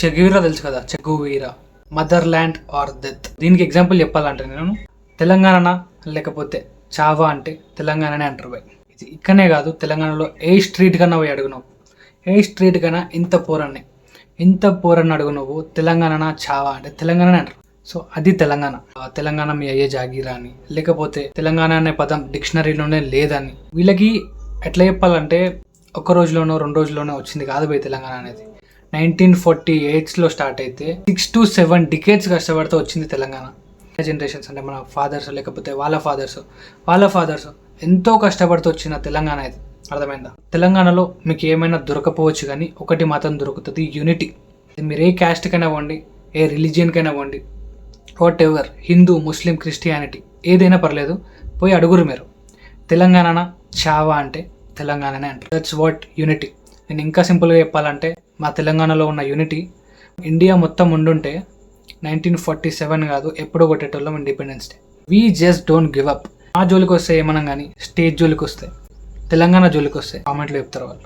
చెగువీరా తెలుసు కదా, చెగువీరా, mother land are death. దీనికి ఎగ్జాంపుల్ చెప్పాలంటే నేను తెలంగాణ లేకపోతే చావా అంటే తెలంగాణనే అంటారు బై. ఇది ఇక్కడనే కాదు, తెలంగాణలో ఏ స్ట్రీట్ కన్నా పోయి అడుగు నువ్వు, ఏ స్ట్రీట్ కన్నా ఇంత పోరన్ని అడుగు నువ్వు, తెలంగాణ చావా అంటే తెలంగాణనే అంటారు. సో అది తెలంగాణ. తెలంగాణ మీ అయ్యే జాగీరా అని, లేకపోతే తెలంగాణ అనే పదం డిక్షనరీలోనే లేదని. వీళ్ళకి ఎట్లా చెప్పాలంటే ఒక రోజులోనో 2 రోజుల్లోనో వచ్చింది కాదు బై తెలంగాణ అనేది. 1948లో స్టార్ట్ అయితే 6 to 7 డికేడ్స్ కష్టపడితే వచ్చింది తెలంగాణ. జనరేషన్స్ అంటే మన ఫాదర్స్ లేకపోతే వాళ్ళ ఫాదర్స్ ఎంతో కష్టపడుతూ వచ్చిన తెలంగాణ ఇది. అర్థమైందా? తెలంగాణలో మీకు ఏమైనా దొరకపోవచ్చు కానీ ఒకటి మాత్రం దొరుకుతుంది, యూనిటీ. మీరు ఏ క్యాస్ట్కైనా ఇవ్వండి, ఏ రిలీజియన్కైనా ఇవ్వండి, what ever, Hindu, Muslim, Christianity ఏదైనా పర్లేదు, పోయి అడుగురు మీరు. తెలంగాణ చావా అంటే తెలంగాణనే అంటారు. That's what unity. నేను ఇంకా సింపుల్గా చెప్పాలంటే మా తెలంగాణలో ఉన్న యూనిటీ ఇండియా మొత్తం ఉండుంటే 1947 కాదు ఎప్పుడో కొట్టేటోళ్ళం independence day. We just don't give up. మా జోలికి వస్తే ఏమన్నా కానీ, స్టేట్ జోలికి వస్తే, తెలంగాణ జోలికి వస్తే కామెంట్లో చెప్తారు వాళ్ళు.